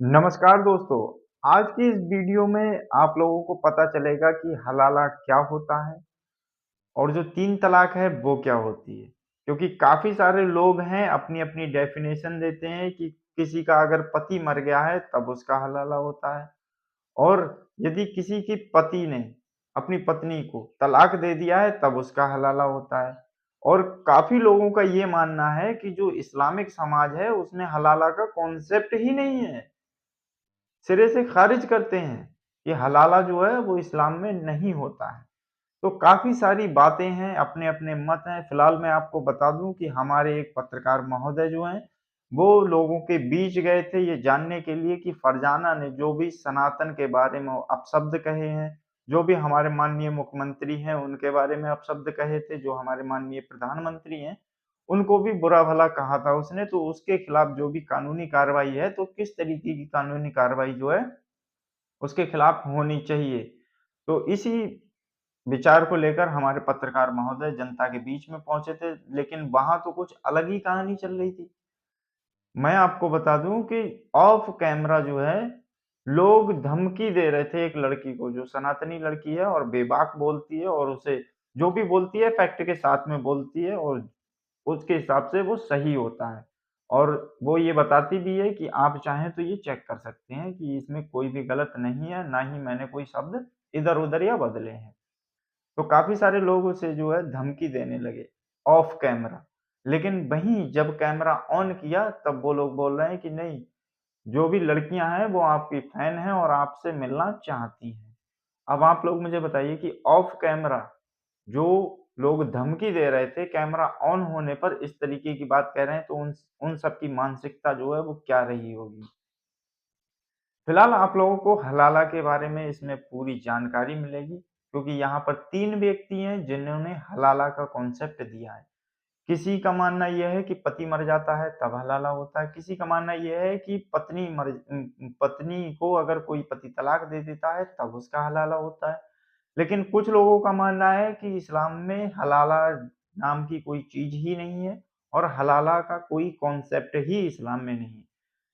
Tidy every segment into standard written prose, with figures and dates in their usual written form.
नमस्कार दोस्तों। आज की इस वीडियो में आप लोगों को पता चलेगा कि हलाला क्या होता है और जो तीन तलाक है वो क्या होती है। क्योंकि काफ़ी सारे लोग हैं अपनी-अपनी डेफ़िनेशन देते हैं कि किसी का अगर पति मर गया है तब उसका हलाला होता है और यदि किसी की पति ने अपनी पत्नी को तलाक दे दिया है तब उसका हलाला होता है। और काफ़ी लोगों का ये मानना है कि जो इस्लामिक समाज है उसमें हलाला का कॉन्सेप्ट ही नहीं है। सिरे से खारिज करते हैं कि हलाला जो है वो इस्लाम में नहीं होता है। तो काफ़ी सारी बातें हैं, अपने-अपने मत हैं। फिलहाल मैं आपको बता दूँ कि हमारे एक पत्रकार महोदय जो हैं, वो लोगों के बीच गए थे ये जानने के लिए कि फरजाना ने जो भी सनातन के बारे में अपशब्द कहे हैं, जो भी हमारे माननीय मुख्यमंत्री हैं उनके बारे में अपशब्द कहे थे, जो हमारे माननीय प्रधानमंत्री हैं, उनको भी बुरा-भला कहा था उसने, तो उसके खिलाफ जो भी कानूनी कार्रवाई है, तो किस तरीके की कानूनी कार्रवाई जो है, उसके खिलाफ होनी चाहिए। तो इसी विचार को लेकर हमारे पत्रकार महोदय जनता के बीच में पहुँचे थे, लेकिन वहाँ तो कुछ अलग ही कहानी चल रही थी। मैं आपको बता दूँ कि ऑफ कैमरा जो है, लोग धमकी दे रहे थे एक लड़की को, जो सनातनी लड़की है और बेबाक बोलती है और उसे जो भी बोलती है फैक्ट के साथ में बोलती है और उसके हिसाब से वो सही होता है। और वो ये बताती भी है कि आप चाहें तो ये चेक कर सकते हैं कि इसमें कोई भी गलत नहीं है, ना ही मैंने कोई शब्द इधर-उधर या बदले हैं। तो काफ़ी सारे लोग उसे जो है धमकी देने लगे, ऑफ कैमरा। लेकिन वहीं जब कैमरा ऑन किया तब वो लोग बोल रहे हैं कि नहीं, जो भी लड़कियाँ हैं वो आपकी फैन हैं और आपसे मिलना चाहती हैं। अब आप लोग मुझे बताइए कि ऑफ कैमरा जो लोग धमकी दे रहे थे, कैमरा ऑन होने पर इस तरीके की बात कह रहे हैं, तो उन सब की मानसिकता जो है वो क्या रही होगी? फिलहाल आप लोगों को हलाला के बारे में इसमें पूरी जानकारी मिलेगी, क्योंकि यहाँ पर 3 व्यक्ति हैं जिन्होंने हलाला का कॉन्सेप्ट दिया है। किसी का मानना ये है कि पति मर जाता है तब हलाला होता है, किसी का मानना ये है कि पत्नी को अगर कोई पति तलाक दे देता है तब उसका हलाला होता है। लेकिन कुछ लोगों का मानना है कि इस्लाम में हलाला नाम की कोई चीज़ ही नहीं है और हलाला का कोई कॉन्सेप्ट ही इस्लाम में नहीं है।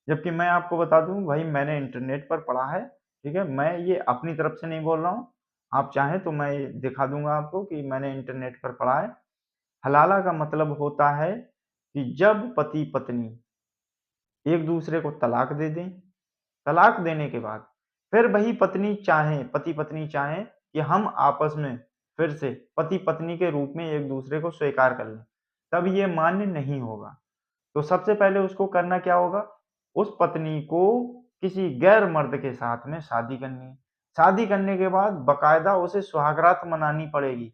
जबकि मैं आपको बता दूँ भाई, मैंने इंटरनेट पर पढ़ा है, ठीक है? मैं ये अपनी तरफ से नहीं बोल रहा हूँ। आप चाहें तो मैं दिखा दूँगा आपको कि मैंने इंटरनेट पर पढ़ा है। हलाला का मतलब होता है कि जब पति-पत्नी एक-दूसरे को तलाक दे दें, तलाक देने के बाद फिर वही पति-पत्नी चाहें कि हम आपस में फिर से पति-पत्नी के रूप में एक-दूसरे को स्वीकार कर लें, तब ये मान्य नहीं होगा। तो सबसे पहले उसको करना क्या होगा? उस पत्नी को किसी गैर मर्द के साथ में शादी करनी है। शादी करने के बाद बाकायदा उसे सुहागरात मनानी पड़ेगी।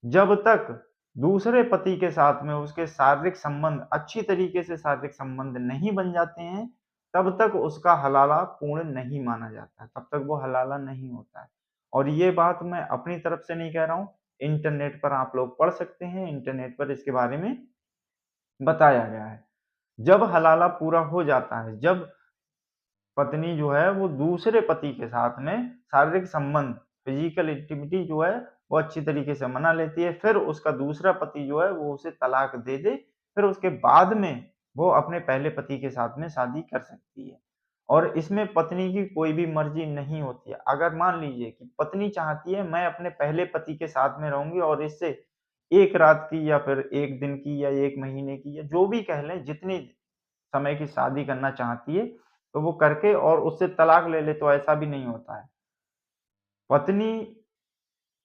जब तक दूसरे पति के साथ में उसके शारीरिक संबंध अच्छी तरीके से शारीरिक संबंध नहीं बन जाते हैं, तब तक उसका हलाला पूर्ण नहीं माना जाता है, तब तक वो हलाला नहीं होता है। और ये बात मैं अपनी तरफ से नहीं कह रहा हूँ, इंटरनेट पर आप लोग पढ़ सकते हैं, इंटरनेट पर इसके बारे में बताया गया है। जब हलाला पूरा हो जाता है, जब पत्नी जो है वो दूसरे पति के साथ में शारीरिक संबंध, फिजिकल इंटिमिटी जो है वो अच्छी तरीके से मना लेती है, फिर उसका दूसरा पति जो है वो उसे तलाक दे दे, फिर उसके बाद में वो अपने पहले पति के साथ में शादी कर सकती है। और इसमें पत्नी की कोई भी मर्ज़ी नहीं होती है। अगर मान लीजिए कि पत्नी चाहती है मैं अपने पहले पति के साथ में रहूँगी और इससे 1 रात की या फिर 1 दिन की या 1 महीने की या जो भी कह लें, जितनी समय की शादी करना चाहती है, तो वो करके और उससे तलाक ले ले, तो ऐसा भी नहीं होता है। पत्नी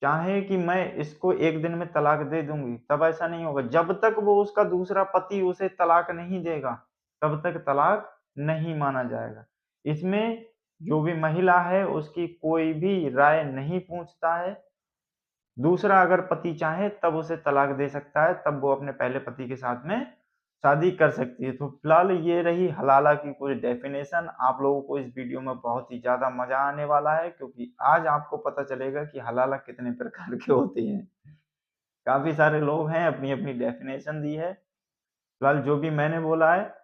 चाहे कि मैं इसको 1 दिन में तलाक दे दूँगी, तब ऐसा नहीं होगा। जब तक वो उसका दूसरा पति उसे तलाक नहीं देगा, तब तक तलाक नहीं माना जाएगा। इसमें जो भी महिला है, उसकी कोई भी राय नहीं पूछता है। दूसरा अगर पति चाहे तब उसे तलाक दे सकता है, तब वो अपने पहले पति के साथ में शादी कर सकती है। तो फिलहाल ये रही हलाला की पूरी डेफ़िनेशन। आप लोगों को इस वीडियो में बहुत ही ज़्यादा मज़ा आने वाला है, क्योंकि आज आपको पता चलेगा कि हलाला कितने प्रकार के होते हैं। काफ़ी सारे लोग हैं, अपनी-अपनी डेफ़िनेशन दी है। फिलहाल जो भी मैंने बोला है,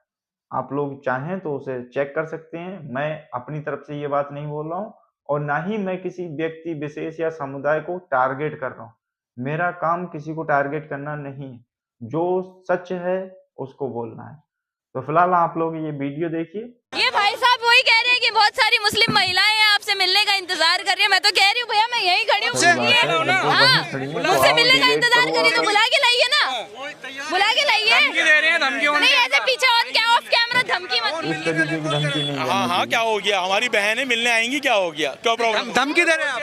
आप लोग चाहें तो उसे चेक कर सकते हैं। मैं अपनी तरफ से ये बात नहीं बोल रहा हूँ और ना ही मैं किसी व्यक्ति विशेष या समुदाय को टारगेट कर रहा हूँ। मेरा काम किसी को टारगेट करना नहीं है। जो सच है उसको बोलना है। तो फिलहाल आप लोग ये वीडियो देखिए। ये भाई साहब वही कह रहे मुस्लिम महिलाएं आपसे मिलने का इंतजार कर रही है। मैं तो कह रही हूँ भैया मैं यहीं खड़ी हूँ, मुझसे मिलने का इंतजार करिए तो बुला के लाइए ना, बुला के लाइए। नहीं ऐसे पीछे और क्या ऑफ कैमरा धमकी मत। इस तरीके की धमकी नहीं। हाँ क्या हो गया, हमारी बहनें मिलने आएंगी, क्या हो गया, क्या प्रॉब्लम? धमकी दे रहे हैं आप?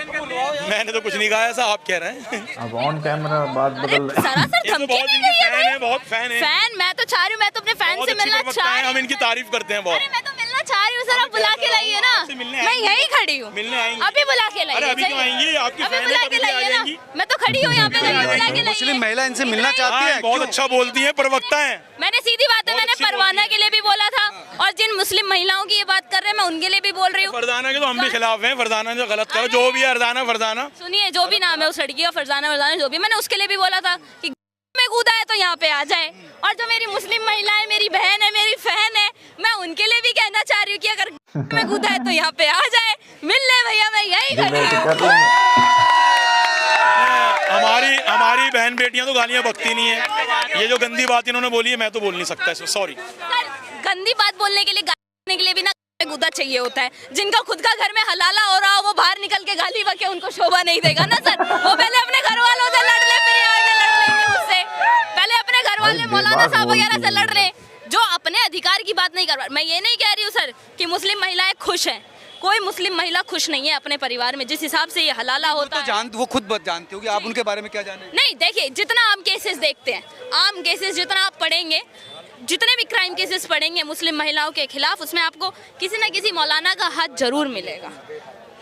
मैंने तो कुछ नहीं कहा, ऐसा आप कह रहे हैं। अब ऑन कैमरा बात बदल रही सरासर ये तो धमकी बहुत नहीं इनके दी है फैन है, भाई। बहुत फैन है, फैन मैं तो चाह रही हूँ, मैं तो अपने फैन बहुत से अच्छी मिलना प्रवक्ता चाह है, रही हम इनकी तारीफ करते हैं बहुत। अरे मैं तो मिलना चाह रही हूँ सर, आप बुला के लाइए ना, मैं यहीं खड़ी हूँ, मिलने आएंगी। अभी बुला के लाइए। अरे अभी क्यों आएंगी, आपकी अभी फैन बुला है, के कभी भी आ लाइए ना, जाएंगी। मैं तो खड़ी हूँ यहाँ पे, बुला के मुस्लिम लाइए। महिला इनसे मिलना चाहती है? बहुत क्यों? अच्छा बोलती है, प्रवक्ता है। मैंने सीधी बात है, बहुत मैंने अच्छी परवाना के लिए भी बोला था, और जिन मुस्लिम महिलाओं की ये बात कर रहे हैं मैं उनके लिए भी बोल रही हूँ। फरजाना के तो हम भी खिलाफ हैं, फरजाना जो गलत करो, जो भी है फरजाना। सुनिए जो भी नाम है उस लड़की का, फरजाना जो भी, मैंने उसके लिए भी बोला था कि में कूदा है तो यहाँ पे आ जाए। और जो मेरी मुस्लिम महिला है, मेरी बहन है, मेरी फैन है, मैं उनके लिए भी कहना चाह रही हूँ कि अगर में कूदा है तो यहाँ पे आ जाए, मिल ले भैया, मैं यही खड़ी हूँ। हमारी बहन बेटियां तो गालियां बकती नहीं है। ये जो गंदी बात इन्होंने बोली है, मैं तो बोल नहीं सकता इसमें, सॉरी। सर गंदी बात बोलने के लिए, गाली के लिए भी ना कूदा चाहिए होता है। जिनका खुद का घर में हलाला हो रहा हो वो बाहर निकल के गाली बके, उनको शोभा नहीं देगा ना सर। वो पहले अपने घर वालों से लड़ ले, फिर यहाँ पे लड़ लेंगे मुझसे। पहले अपने घर वाले मौलाना साहब वगैरह से लड़ ले, जो अपने अधिकार की बात नहीं कर रहा। मैं ये नहीं कह रही हूँ सर कि मुस्लिम महिलाएं खुश हैं, कोई मुस्लिम महिला खुश नहीं है अपने परिवार में, जिस हिसाब से ये हलाला होता है। वो खुद जानती होगी, आप उनके बारे में क्या जाने? नहीं देखिए, जितना आम केसेस देखते हैं, आम केसेस जितना आप पढ़ेंगे, जितने भी क्राइम केसेस पढ़ेंगे मुस्लिम महिलाओं के खिलाफ, उसमें आपको किसी ना किसी मौलाना का हाथ जरूर मिलेगा।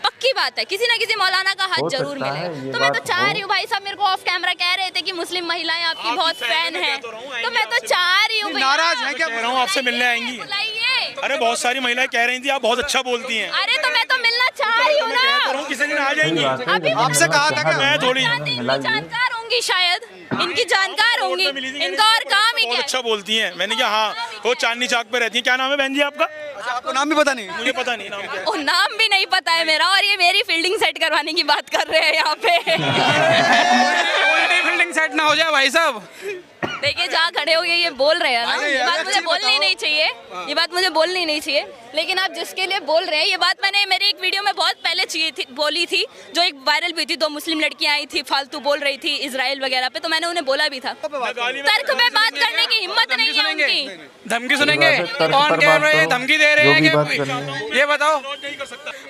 पक्की बात है, किसी ना किसी मौलाना का हाथ जरूर मिलेगा। तो मैं तो चाह रही हूँ, भाई साहब मेरे को ऑफ कैमरा कह रहे थे कि मुस्लिम महिलाएं आपकी बहुत फैन है, तो मैं तो चाह रही हूँ। नाराज है क्या? कह रहा हूँ आपसे मिलने आएंगी। बुलाइए। अरे बहुत सारी महिलाएं कह रही थी आप बहुत अच्छा बोलती हैं। अरे तो मैं तो मिलना चाह रही हूँ ना, किसी दिन आ जाएंगी। अभी आपसे कहा था क्या? मैं थोड़ी जानकार होंगी शायद, इनकी जानकार होंगी, इनका और काम ही बहुत क्या अच्छा बोलती हैं। मैंने कहा हाँ, वो चांदनी चौक पे रहती है। क्या नाम है बहन जी आपका? अच्छा, आपको नाम भी पता नहीं? मुझे पता नहीं नाम क्या है। ओ, नाम भी नहीं पता है मेरा, और ये मेरी फील्डिंग सेट करवाने की बात कर रहे हैं यहाँ पे। उल्टी फील्डिंग सेट ना हो जाए भाई साहब। देखिए जहाँ खड़े हो गए ये बोल रहे हैं ना, ये बात मुझे बोलनी नहीं चाहिए, ये बात मुझे बोलनी नहीं चाहिए, लेकिन आप जिसके लिए बोल रहे हैं, ये बात मैंने मेरी एक वीडियो में बहुत पहले बोली थी, जो एक वायरल भी थी। 2 मुस्लिम लड़कियां आई थी, फालतू बोल रही थी इजराइल वगैरह पे, तो मैंने उन्हें बोला भी था। तर्क में बात करने की हिम्मत नहीं है उनकी। धमकी सुनेंगे? कौन कह रहे हैं धमकी दे रहे हैं? ये बताओ।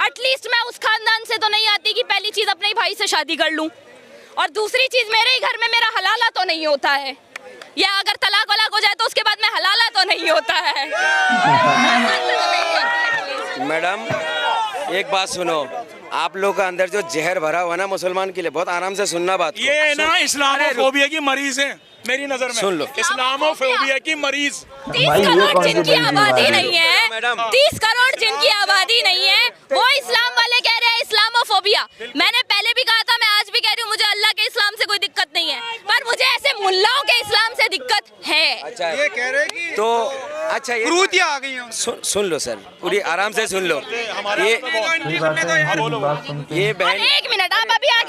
एटलीस्ट मैं उस खानदान से तो नहीं आती कि पहली चीज अपने भाई से शादी कर लूं, और दूसरी चीज मेरे ही घर में मेरा हलाला तो नहीं होता है, या अगर तलाक वलाक हो जाए तो उसके बाद में हलाला तो नहीं होता है। मैडम एक बात सुनो, आप लोग का अंदर जो जहर भरा हुआ ना मुसलमान के लिए, बहुत आराम से सुनना बात को। ये ना इस्लामोफोबिया की मरीज है मेरी नजर में। सुन लो, इस्लामोफोबिया की मरीज। 30 करोड़ जिनकी आबादी नहीं है, 30 करोड़ जिनकी आबादी नहीं है, वो इस्लाम वाले कह रहे हैं इस्लामोफोबिया। मैंने पहले भी कहा था, मैं आज भी कह रही हूँ, मुझे अल्लाह के इस्लाम से कोई दिक्कत नहीं है, पर मुझे ऐसे मुल्लाओं के इस्लाम से दिक्कत है। अच्छा ये कह रहे कि तो अच्छा ये क्रूतियां आ गई हैं। सुन लो सर, पूरी आराम से सुन लो। ये और बहन, एक मिनट, आप अभी आप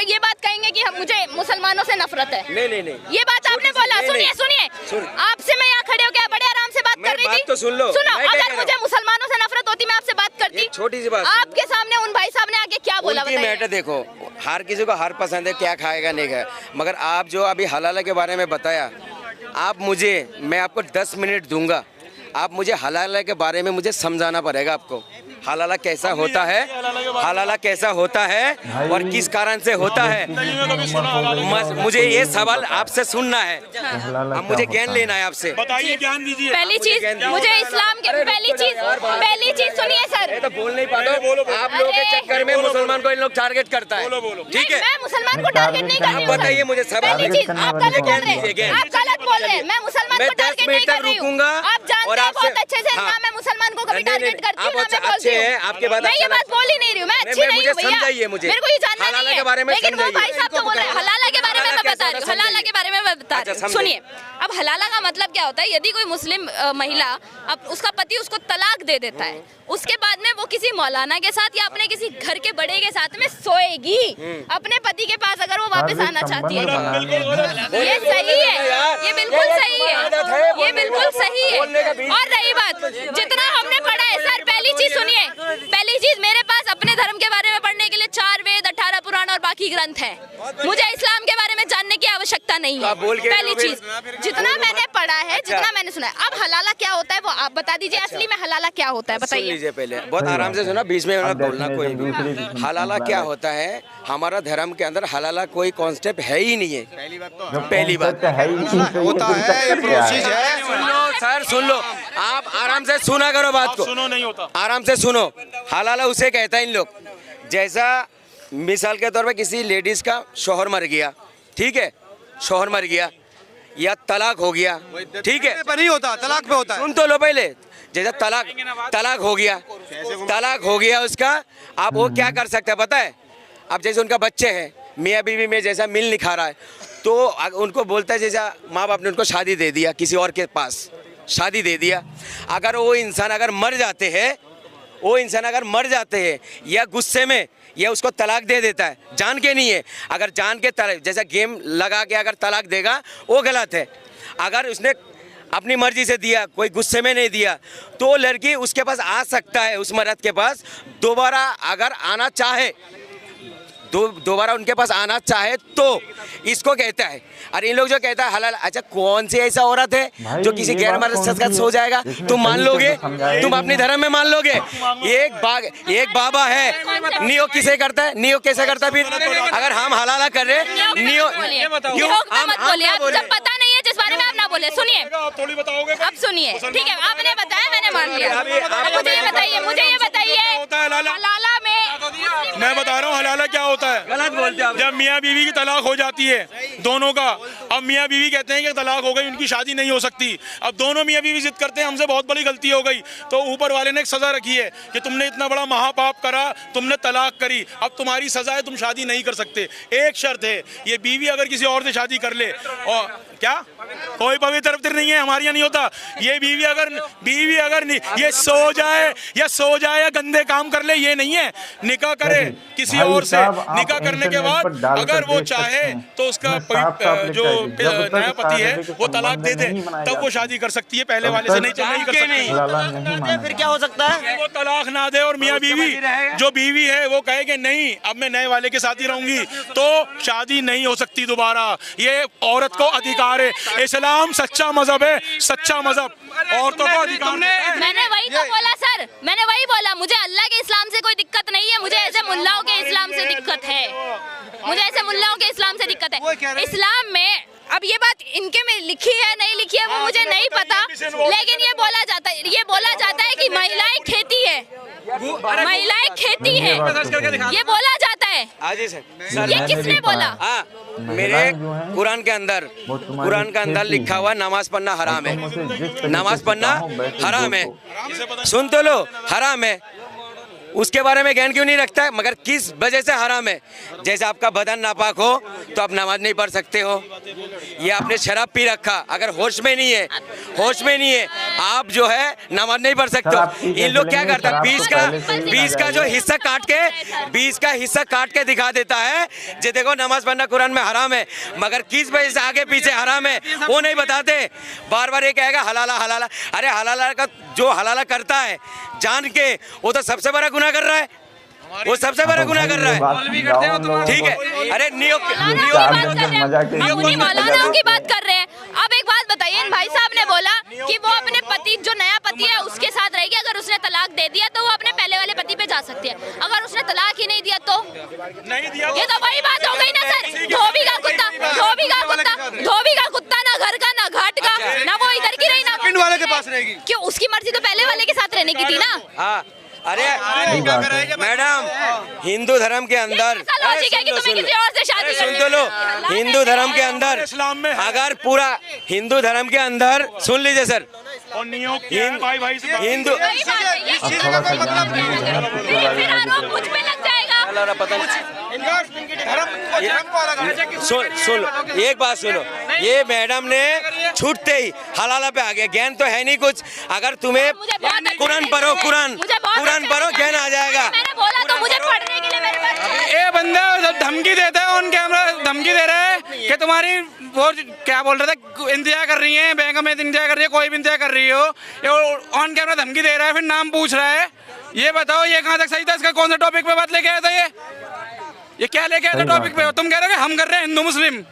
ये बात कहेंगे कि मुझे मुसलमानों से नफरत है? नहीं, ये बात आपने बोला। सुनिए आपसे मैं यहाँ खड़े हो गया बड़े आराम से बात कर रही थी। तो सुन लो, सुनो, मैं क्या कह अगर रहा मुझे मुसलमानों से नफरत होती मैं आपसे बात करती। छोटी सी बात आपके सामने उन भाई साहब ने आके क्या बोला उनकी मैटर देखो, हर किसी को हर पसंद है, क्या खाएगा नहीं खाएगा, मगर आप जो अभी हलाला के बारे में बताया, मैं आपको 10 मिनट दूंगा, आप मुझे हलाला के बारे में मुझे समझाना पड़ेगा आपको। हलाला कैसा होता है, हलाला कैसा होता है और किस कारण से होता है, मुझे ये सवाल आपसे सुनना है। अब मुझे ज्ञान लेना है आपसे। बताइए, ज्ञान दीजिए। पहली चीज मुझे इस्लाम के पहली चीज सुनिए सर। तो बोल नहीं पाता, आप लोगों के चक्कर में मुसलमान को इन लोग टारगेट करता है। ठीक है, मैं मुसलमान को टारगेट नहीं कर रही हूँ। बताइए मुझे सवाल। पहली चीज आप गलत बोल रहे हैं, आप गलत बोल रहे हैं। मैं मुसलमान को टारगेट नहीं कर रही हूँ। आप जानते हैं बहुत अच्छे से, ना मैं मुसलमान को कभी टारगेट करती हूँ, ना मैं बोलती हूँ। आपके बाद मैं ये बात बोल ही नहीं रही हूँ, मैं अच्छी नहीं हूँ भैया, मेरे को ये जानना नहीं है। लेकिन वो भाई साहब तो बोल रहे हैं हलाला के बारे में, मैं बता रही हूँ, हलाला के बारे में मैं बता रही हूँ। सुनिए, अब हलाला का मतलब क्या होता है? यदि कोई मुस्लिम महिला, अब उसका पति उसको तलाक दे देता है, उसके बाद में वो किसी मौलाना के साथ या अपने किसी घर के बड़े के साथ में सोएगी अपने पति के पास, अगर वो वापस आना चाहती है। ये सही है, ये बिल्कुल सही है, ये बिल्कुल सही है। और रही बात, जितना हमने पढ़ा है सर, पहली चीज सुनिए, पहली चीज, मेरे पास अपने धर्म के बारे में पढ़ने के लिए 4 वेद, 18 पुराण और बाकी ग्रंथ हैं। मुझे इस्लाम के बारे में जानने की आवश्यकता नहीं है। पहली चीज, जितना मैंने पढ़ा है, जितना मैंने सुना है। अब हलाला क्या होता है वो आप बता दीजिए, असली में हलाला क्या होता है बताइए। लीजिए पहले, बहुत आराम से सुना, बीच में मत बोलना कोई भी। हलाला क्या होता है, हमारा धर्म के अंदर हलाला कोई कॉन्सेप्ट है ही नहीं है। पहली बात होता है, ये प्रोसेस है। सुन लो सर, सुन लो, आप आराम से सुना करो बात को, सुनो नहीं होता, आराम से सुनो। हलाला उसे कहता है इन लोग, जैसा मिसाल के तौर पे किसी लेडीज का शौहर मर गया, ठीक है, शौहर मर गया या तलाक हो गया, ठीक है, पर नहीं होता, तलाक पे होता है। सुन तो लो पहले, जैसा तलाक हो गया उसका, आप वो क्या कर सकते हैं पता है। अब जैसे उनका बच्चे हैं, मियाँ बीवी में जैसा मिल नहीं खा रहा है, तो उनको बोलता है, जैसा माँ बाप ने उनको शादी दे दिया, किसी और के पास शादी दे दिया, अगर वो इंसान अगर मर जाते हैं या गुस्से में या उसको तलाक दे देता है, जान के नहीं है, अगर जान के तलाक, जैसा गेम लगा के अगर तलाक देगा वो गलत है। अगर उसने अपनी मर्जी से दिया, कोई गुस्से में नहीं दिया, तो लड़की उसके पास आ सकता है, उस मर्द के पास दोबारा अगर आना चाहे, दोबारा उनके पास आना चाहे तो इसको कहता है। और इन लोग जो कहता है हलाल, अच्छा कौन सी ऐसा औरत है जो किसी गैर मर्द के साथ सो जाएगा? तुम मान लोगे? तुम अपने धर्म में मान लोगे? एक बाबा है, नियोग किसे करता है? नियोग कैसे करता है? फिर अगर हम हलाला कर रहे नियोग क्यों जब पता नहीं है जिस बारे में आप ना बोले। सुनिए, अब सुनिए, ठीक है, आपने बताया, मैंने मान लिया। मुझे ये बताइए हलाला में, मैं बता रहा हूँ हलाला क्या होता है। गलत बोलते हैं। जब मियाँ बीवी की तलाक हो जाती है दोनों का, अब मियाँ बीवी कहते हैं कि तलाक हो गई, उनकी शादी नहीं हो सकती, अब दोनों मियाँ बीवी जिद करते हैं हमसे बहुत बड़ी गलती हो गई, तो ऊपर वाले ने एक सजा रखी है कि तुमने इतना बड़ा महापाप करा, तुमने तलाक करी, अब तुम्हारी सजा है, तुम शादी नहीं कर सकते। एक शर्त है, ये बीवी अगर किसी और से शादी कर ले, और क्या कोई पवित्र नहीं है, हमारे यहाँ नहीं होता। ये बीवी अगर ये सो जाए या गंदे काम कर ले, ये नहीं है, निकाह करे किसी और से, निकाह करने के बाद अगर वो चाहे तो उसका जो नया पति है वो तलाक दे दे, तब वो शादी कर सकती है, पहले वाले से नहीं कर सकती। फिर क्या हो सकता है? वो तलाक ना दे और मियाँ बीवी, जो बीवी है वो कहे कि नहीं अब मैं नए वाले के साथ ही रहूंगी, तो शादी नहीं हो सकती दोबारा। ये औरत को अधिकार है, इस्लाम सच्चा मजहब है, सच्चा मजहब, औरतों को अधिकार। मैंने वही तो बोला सर, मैंने वही बोला, मुझे अल्लाह के इस्लाम से कोई दिक्कत नहीं है, मुझे ऐसे मुल्लाओं के इस्लाम से दिक्कत है, इस्लाम में। अब ये बात इनके में लिखी है नहीं लिखी है वो मुझे नहीं पता, लेकिन ये बोला जाता है कि महिलाएं खेती है, ये बोला जाता है। ये किसने बोला? मेरे कुरान के अंदर लिखा हुआ नमाज पढ़ना हराम है, नमाज पढ़ना हराम है, सुन तो लो, हराम है। उसके बारे में ज्ञान क्यों नहीं रखता है? मगर किस वजह से हराम है? जैसे आपका बदन नापाक हो तो आप नमाज नहीं पढ़ सकते हो, या आपने शराब पी रखा, अगर होश में नहीं है आप जो है नमाज नहीं पढ़ सकते हो। इन लोग क्या करता है, 20 का जो हिस्सा काट के दिखा देता है, जो देखो नमाज पढ़ना कुरान में हराम है, मगर किस वजह से आगे पीछे हराम है वो नहीं बताते। बार बार ये कहेगा हलाला हलाला, अरे हलाला का जो हलाला करता है जान के, वो तो सबसे बड़ा गुनाह कर रहा है, वो सबसे बड़ा गुनाह कर रहा है, ठीक है। अरे मौलानाओं की बात कर रहे हैं। अब एक बात बताइए, इन भाई साहब ने बोला कि वो अपने पति, जो नया पति है उसके साथ रहेगी, अगर उसने तलाक दे दिया तो वो अपने पहले वाले पति पे जा सकती है, अगर उसने तलाक ही नहीं दिया तो ये तो वही बात हो गई ना सर। धोबी का कुत्ता ना घर का ना घाट का, ना वो इधर की रही ना पिंड वाले के पास रहेगी। क्यों? उसकी मर्जी तो पहले वाले के साथ रहने की थी ना। हाँ, अरे मैडम, हिंदू धर्म के अंदर सुन तो लो, हिंदू धर्म के अंदर इस्लाम में अगर पूरा हिंदू धर्म के अंदर सुन लीजिए सर, और नियोग भाई से हिंदू पता सुन एक बात सुनो, ये मैडम ने छूटते ही हलाला पे आ गया। ज्ञान तो है नहीं कुछ, अगर तुम्हें कुरान पढ़ो ज्ञान आ जाएगा। तो मुझे पढ़ने के लिए मेरे पास ये बंदा धमकी देता है, ऑन कैमरा धमकी दे रहा है कि तुम्हारी वो क्या बोल रहे थे, इंतजार कर रही है, बैंक में इंतजार कर रही है, कोई भी इंतजार कर रही हो, ये ऑन कैमरा धमकी दे रहा है, फिर नाम पूछ रहा है। ये बताओ ये कहाँ तक सही था, इसका कौन सा टॉपिक पे बात लेके आया था? ये क्या लेके आया था टॉपिक पे? तुम कह रहे हो कि हम कर रहे हैं हिंदू मुस्लिम,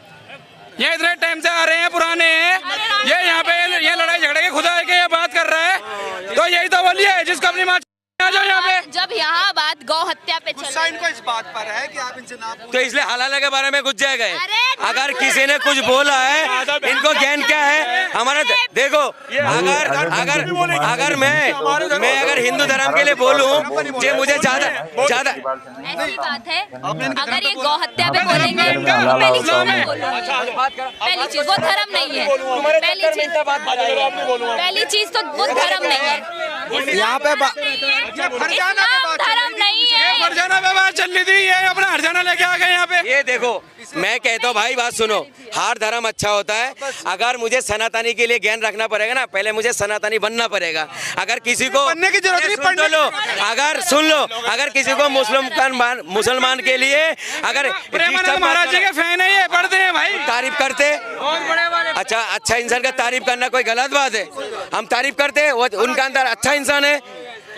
ये इतने टाइम से आ रहे हैं, पुराने हैं, ये यहाँ पे ये लड़ाई झगड़े के खुदा है कि ये बात कर रहा है, तो यही तो बोलिए जिसको अपनी माँ आ जाओ यहाँ पे। जब यहाँ बात गौ हत्या पे चल रही इनको इस बात पर है कि आप इनसे ना तो इसलिए हलाला के बारे में घुस जाएगा। अगर किसी ने कुछ बोला है, इनको ज्ञान क्या है हमारा? देखो अगर मैं अगर हिंदू धर्म के लिए बोलूं जो मुझे ज्यादा ऐसी बात है, अगर ये गौ हत्या पे बोलेंगे पहली चीज वो धर्म नहीं है, पहली चीज तो वो धर्म नहीं है, यहाँ पे धर्म नहीं है। हरजाना पे बात चल रही थी, ये अपना हरजाना लेके आ गए यहाँ पे। ये देखो मैं कहता हूँ भाई बात सुनो, हर धर्म अच्छा होता है। अगर मुझे सनातनी के लिए ज्ञान रखना पड़ेगा ना, पहले मुझे सनातनी बनना पड़ेगा। अगर किसी को बनने की जरूरत नहीं, सुन लो, अगर किसी को मुसलमान के लिए अगर प्रेमानंद महाराज जी के फैन है, ये पढ़ते हैं भाई, तारीफ करते। अच्छा इंसान का तारीफ करना कोई गलत बात है? हम तारीफ करते हैं, उनका अंदर अच्छा इंसान है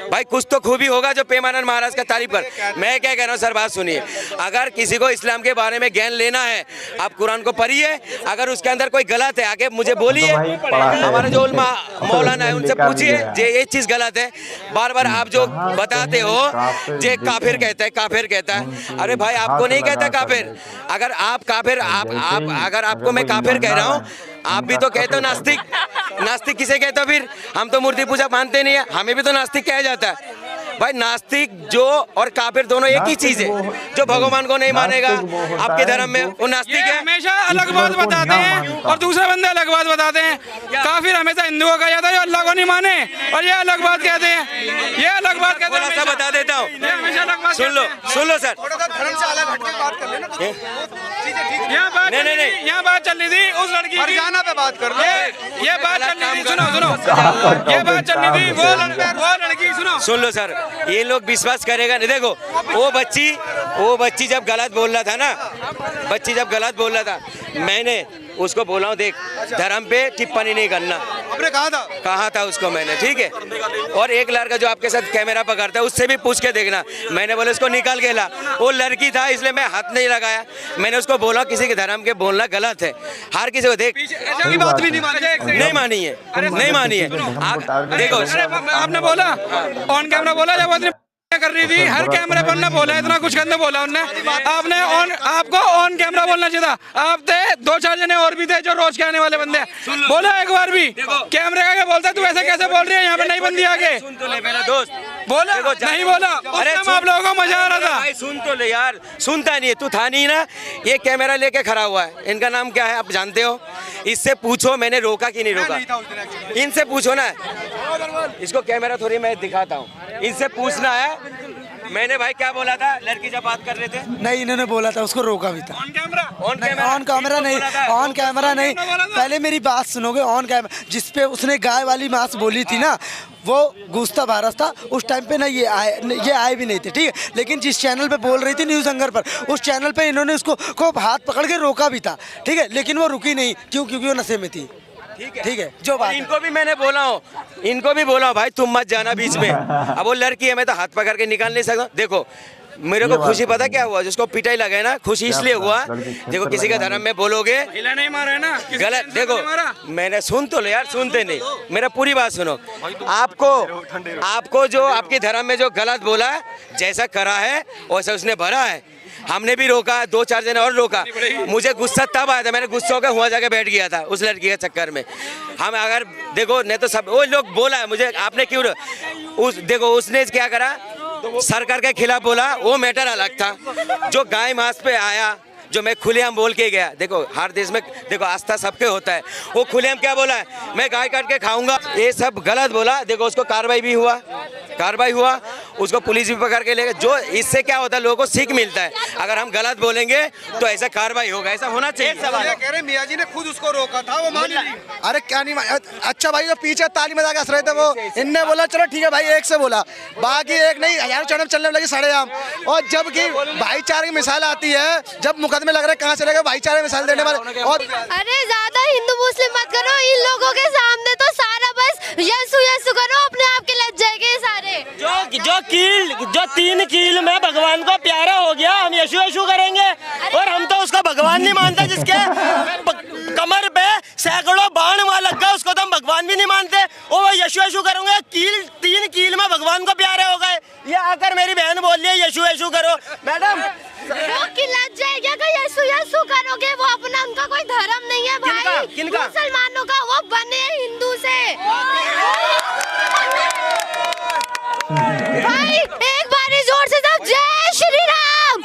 भाई, कुछ तो खूबी होगा जो प्रेमानंद महाराज का तारीफ कर। मैं क्या कह रहा हूँ सर, बात सुनिए। अगर किसी को इस्लाम के बारे में ज्ञान लेना है, आप कुरान को पढ़िए, अगर उसके अंदर कोई गलत है आके मुझे बोलिए, हमारे जो उलमा मौलाना है उनसे पूछिए ये चीज गलत है। बार बार आप जो बताते हो जे काफिर कहता है, अरे भाई आपको नहीं कहता काफिर। अगर आप काफिर अगर आपको मैं काफिर कह रहा हूँ, आप भी तो कहते हो नास्तिक। नास्तिक किसे कहते हो फिर? हम तो मूर्ति पूजा मानते नहीं है, हमें भी तो नास्तिक कहा जाता है भाई। नास्तिक जो और काफिर दोनों एक ही चीज है। जो भगवान को नहीं मानेगा आपके धर्म में वो नास्तिक है। हमेशा अलग बात बताते हैं और दूसरे बंदे अलग बात बताते हैं। काफिर हमेशा हिंदुओं का कहा जाता है जो अल्लाह को नहीं माने, और ये अलग बात कहते हैं, ये अलग बात कहते हैं। ऐसा बता देता हूँ, सुन लो सर, धर्म से अलग हटके बात कर लेना, यहाँ बात चल रही थी उस लड़की हरजाना पे बात कर लो। ये बात चल रही थी, सुनो ये बात चल रही थी, वो लड़की सुन लो सर, ये लोग विश्वास करेगा नहीं। देखो वो बच्ची जब गलत बोल रहा था, मैंने उसको बोला हूँ देख धर्म पे टिप्पणी नहीं करना। आपने कहा था उसको मैंने, ठीक है। और एक लड़का जो आपके साथ कैमरा पकड़ता है उससे भी पूछ के देखना। मैंने बोला इसको निकाल के ला, वो लड़की था इसलिए मैं हाथ नहीं लगाया। मैंने उसको बोला किसी के धर्म के बोलना गलत है, हर किसी को देख बात भी नहीं मानी है। आप देखो आपने बोला ऑन कैमरा बोला जब कर रही थी, हर कैमरे पर ना बोला, इतना कुछ करने बोला उनने। आपने आपको ऑन कैमरा बोलना चाहिए था। आप थे, 2-4 जने और भी थे जो रोज के आने वाले बंदे, बोला एक बार भी कैमरे का क्या बोलता है? तू ऐसे कैसे बोल रही है? यहाँ पे नहीं बंदी आगे मेरा दोस्त बोला नहीं बोला। अरे आप लोगों को मजा आ रहा था। सुन तो ले यार, सुनता नहीं है तू, था नहीं ना। ये कैमरा लेके खड़ा हुआ है, इनका नाम क्या है आप जानते हो? इससे पूछो मैंने रोका कि नहीं रोका, इनसे पूछो ना। इसको कैमरा थोड़ी मैं दिखाता हूँ, इनसे पूछना है। मैंने भाई क्या बोला था, लड़की जब बात कर रहे थे नहीं, इन्होंने बोला था उसको रोका भी था। ऑन कैमरा ऑन कैमरा नहीं, पहले मेरी बात सुनोगे। ऑन कैमरा जिसपे उसने गाय वाली मांस बोली थी ना, वो गुस्ता भारत था उस टाइम पे ना, ये आए भी नहीं थे, ठीक है। लेकिन जिस चैनल पे बोल रही थी न्यूज़ एंकर पर, उस चैनल पे इन्होंने उसको हाथ पकड़ के रोका भी था, ठीक है। लेकिन वो रुकी नहीं, क्योंकि वो नशे में थी, ठीक है। जो बात इनको भी मैंने बोला हूँ भाई तुम मत जाना बीच में। अब वो लड़की है, मैं तो हाथ पकड़ के निकाल नहीं सकता। देखो मेरे को खुशी पता क्या हुआ, जिसको पिटाई लगा है ना, खुशी इसलिए हुआ। देखो किसी का धर्म में बोलोगे नहीं मारा है ना गलत। देखो मैंने सुन तो लो यार, सुनते नहीं, मेरा पूरी बात सुनो। आपको जो आपके धर्म में जो गलत बोला, जैसा करा है वैसा उसने भरा है। हमने भी रोका, 2-4 जने और रोका। मुझे गुस्सा तब आया था, मैंने गुस्सा होकर हुआ जाके बैठ गया था उस लड़की के चक्कर में। हम अगर देखो नहीं तो सब वो लोग बोला है मुझे, आपने क्यों देखो उसने क्या करा, सरकार के खिलाफ बोला, वो मैटर अलग था। जो गाय मांस पे आया, जो मैं खुलेआम बोल के गया, देखो हर देश में देखो आस्था सबके होता है, वो खुलेआम क्या बोला है, मैं गाय काट के खाऊंगा, ये सब गलत बोला। देखो उसको कार्रवाई हुआ, उसको पुलिस भी पकड़ के ले गए। जो इससे क्या होता है, लोगों को सीख मिलता है। अगर हम गलत बोलेंगे तो ऐसा कार्रवाई होगा, ऐसा होना चाहिए। कह रहे मियाँ जी ने खुद उसको रोका था, वो मान ली। अरे क्या नहीं, अच्छा भाई जो पीछे ताली में जाके हंस रहे थे वो, इनने बोला चलो ठीक है भाई, एक से बोला, बाकी एक नहीं, हजारों चढ़म चलने लगी सड़ेआम। और जबकि भाईचारे की मिसाल आती है, जब मुकदमे लग रहे कहाँ से लगे भाईचारे मिसाल देने वाले। और अरे ज्यादा हिंदू मुस्लिम मत करो, इन लोगों के सामने तो सारा बस यीशु यीशु करो, अपने आप के लग जाएंगे सारे। जो 3 कील में भगवान को प्यारा हो गया, हम यीशु यीशु करेंगे। और हम तो उसका भगवान नहीं मानते, जिसके कमर पे सैकड़ों बाण वहाँ लग गए, उसको तो हम भगवान भी नहीं मानते। और वो यीशु यीशु करेंगे, 3 कील में भगवान को प्यारे हो गए। ये आकर मेरी बहन बोल रही है यीशु यीशु करो। मैडम लग जाएगा कि यीशु यीशु करोगे, वो अपना उनका कोई धर्म नहीं है भाई। किनका? मुसलमानों का, वो बने हिंदू से। भाई एक बार जोर से सब जय श्री राम,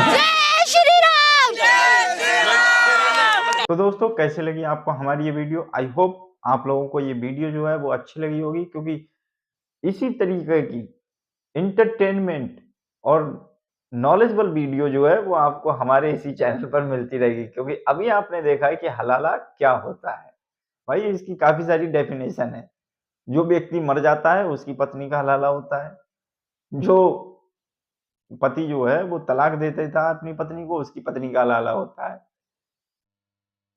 जय श्री राम। तो दोस्तों, कैसे लगी आपको हमारी ये वीडियो? आई होप आप लोगों को ये वीडियो जो है वो अच्छी लगी होगी, क्योंकि इसी तरीके की इंटरटेनमेंट और नॉलेजेबल वीडियो जो है वो आपको हमारे इसी चैनल पर मिलती रहेगी। क्योंकि अभी आपने देखा है कि हलाला क्या होता है। भाई इसकी काफी सारी डेफिनेशन है। जो व्यक्ति मर जाता है उसकी पत्नी का हलाला होता है। जो पति जो है वो तलाक दे देता है अपनी पत्नी को, उसकी पत्नी का हलाला होता है।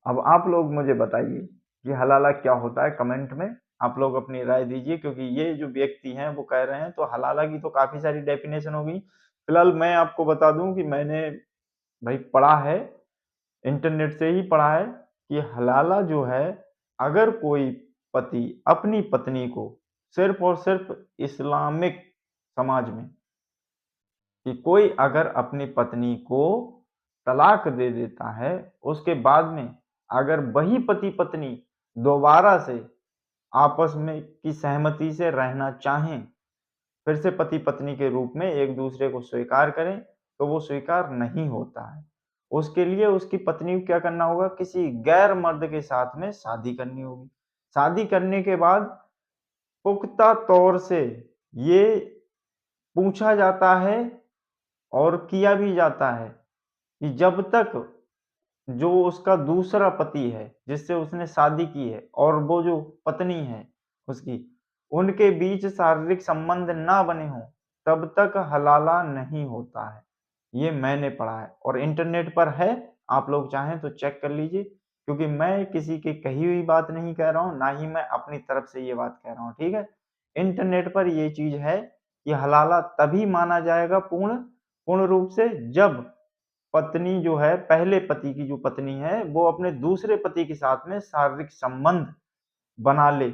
अब आप लोग मुझे बताइए कि हलाला क्या होता है, कमेंट में आप लोग अपनी राय दीजिए। क्योंकि ये जो व्यक्ति हैं वो कह रहे हैं, तो हलाला की तो काफी सारी डेफिनेशन होगी। फिलहाल मैं आपको बता दूं कि मैंने भाई पढ़ा है, इंटरनेट से ही पढ़ा है कि हलाला जो है, अगर कोई पति अपनी पत्नी को सिर्फ और सिर्फ इस्लामिक समाज में कि कोई अगर अपनी पत्नी को तलाक दे देता है, उसके बाद में अगर वही पति पत्नी दोबारा से आपस में की सहमति से रहना चाहें, फिर से पति पत्नी के रूप में एक दूसरे को स्वीकार करें, तो वो स्वीकार नहीं होता है। उसके लिए उसकी पत्नी को क्या करना होगा? किसी गैर मर्द के साथ में शादी करनी होगी। शादी करने के बाद पुख्ता तौर से ये पूछा जाता है और किया भी जाता है कि जब तक जो उसका दूसरा पति है जिससे उसने शादी की है और वो जो पत्नी है उसकी, उनके बीच शारीरिक संबंध ना बने हों, तब तक हलाला नहीं होता है। ये मैंने पढ़ा है और इंटरनेट पर है, आप लोग चाहें तो चेक कर लीजिए। क्योंकि मैं किसी की कही हुई बात नहीं कह रहा हूँ, ना ही मैं अपनी तरफ से ये बात कह रहा हूँ, ठीक है। इंटरनेट पर ये चीज है कि हलाला तभी माना जाएगा पूर्ण रूप से जब पत्नी जो है, पहले पति की जो पत्नी है, वो अपने दूसरे पति के साथ में शारीरिक संबंध बना ले।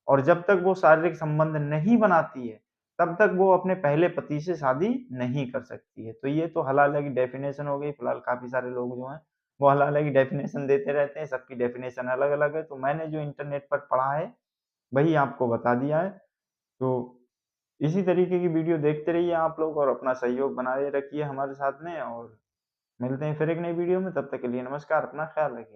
और जब तक वो शारीरिक संबंध नहीं बनाती है, तब तक वो अपने पहले पति से शादी नहीं कर सकती है। तो ये तो हलाला की डेफिनेशन हो गई। फिलहाल काफी सारे लोग जो हैं वो हलाला की डेफिनेशन देते रहते हैं, सबकी डेफिनेशन अलग अलग है। तो मैंने जो इंटरनेट पर पढ़ा है वही आपको बता दिया है। तो इसी तरीके की वीडियो देखते रहिए आप लोग और अपना सहयोग बनाए रखिए हमारे साथ में। और मिलते हैं फिर एक नई वीडियो में, तब तक के लिए नमस्कार, अपना ख्याल रखिए।